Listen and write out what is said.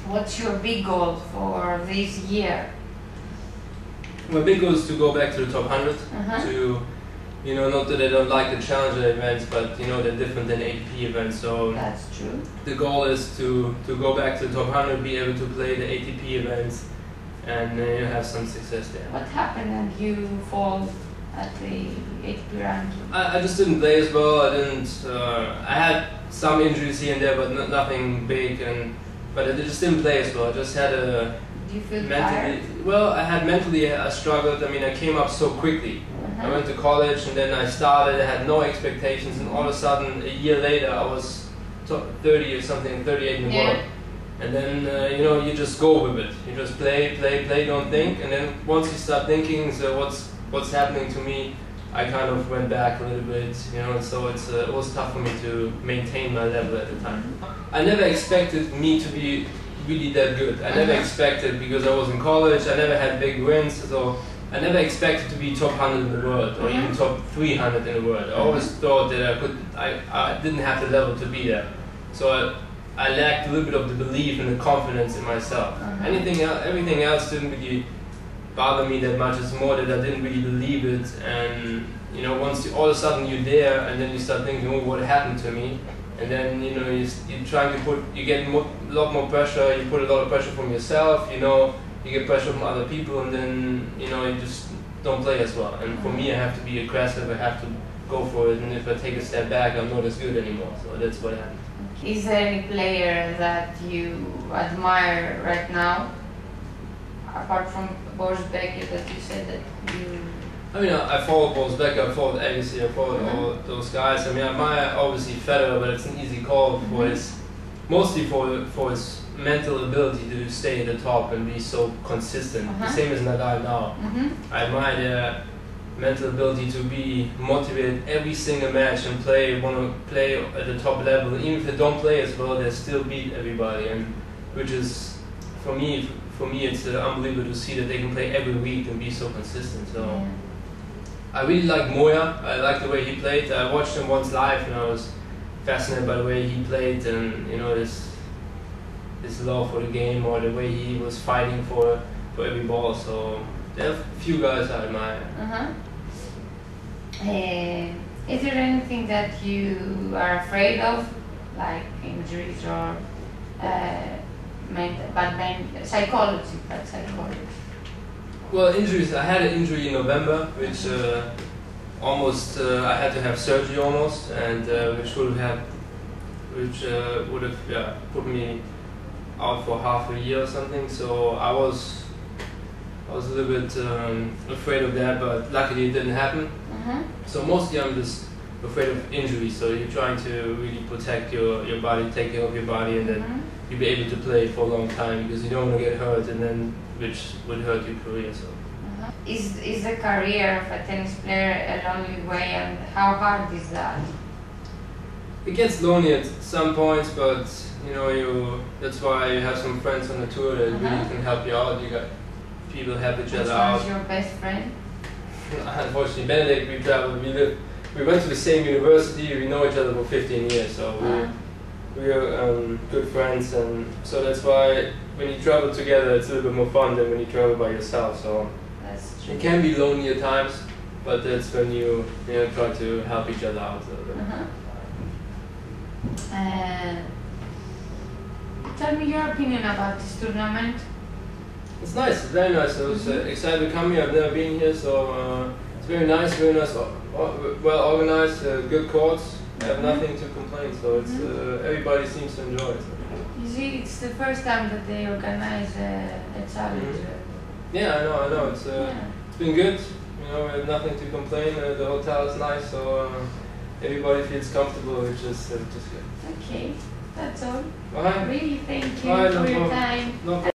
What's your big goal for this year? My big goal is to go back to the top 100. To, not that I don't like the challenger events, but they're different than ATP events. So that's true. The goal is to go back to the top 100, be able to play the ATP events, and have some success there. What happened and you fall at the ATP ranking? I just didn't play as well. I had some injuries here and there, but nothing big, but I just didn't play as well. I just had a... Do you feel mentally, tired? well, I struggled. I came up so quickly. I went to college and then I started, I had no expectations, and all of a sudden, a year later, I was 30 or something, 38 in the world. And then, you just go with it. You just play, don't think. And then once you start thinking, so what's happening to me, I kind of went back a little bit, so it was tough for me to maintain my level at the time. I never expected me to be really that good. I never expected, because I was in college, I never had big wins, so I never expected to be top 100 in the world, or even top 300 in the world. I always thought that I didn't have the level to be there. So I lacked a little bit of the belief and the confidence in myself. Everything else didn't really bother me that much. It's more that I didn't really believe it, and once all of a sudden you're there, and then you start thinking, oh, what happened to me? And then you're trying to you get a lot more pressure. You put a lot of pressure from yourself. You get pressure from other people, and then you just don't play as well. And for me, I have to be aggressive. I have to go for it. And if I take a step back, I'm not as good anymore. So that's what happened. Is there any player that you admire right now, apart from Becker that you said that you? I followed Becker, I followed Aegean, I followed all those guys. I admire obviously Federer, but it's an easy call for mostly for his mental ability to stay at the top and be so consistent. The same as Nadal now. I admire their mental ability to be motivated every single match and want to play at the top level. Even if they don't play as well, they still beat everybody, and which is for me it's unbelievable to see that they can play every week and be so consistent. So I really like Moya. I like the way he played. I watched him once live and I was fascinated by the way he played, and his love for the game, or the way he was fighting for every ball. So there are a few guys I admire. Is there anything that you are afraid of, like injuries or psychology? Well, injuries. I had an injury in November, which I had to have surgery almost, and which would have put me out for half a year or something. So I was a little bit afraid of that, but luckily it didn't happen. So mostly I'm just afraid of injuries. So you're trying to really protect your body, take care of your body, and then you'll be able to play for a long time, because you don't want to get hurt, and then which would hurt your career. So. Is the career of a tennis player a lonely way, and how hard is that? It gets lonely at some points, but that's why you have some friends on the tour that really can help you out. You got people help each other out. Which one's your best friend? Unfortunately, Benedict, we traveled. We went to the same university. We know each other for 15 years, so we are good friends, and so that's why when you travel together, it's a little bit more fun than when you travel by yourself. So that's true. It can be lonely at times, but that's when you try to help each other out a little bit. Tell me your opinion about this tournament. It's nice, it's very nice. I was excited to come here. I've never been here, so it's very nice, well organized, good courts. I have nothing to complain, so it's everybody seems to enjoy it. You see, it's the first time that they organize a challenge. Yeah, I know. It's been good. We have nothing to complain. The hotel is nice, so everybody feels comfortable, which is good. Okay, that's all. Alright. Really, thank you for your time. No problem.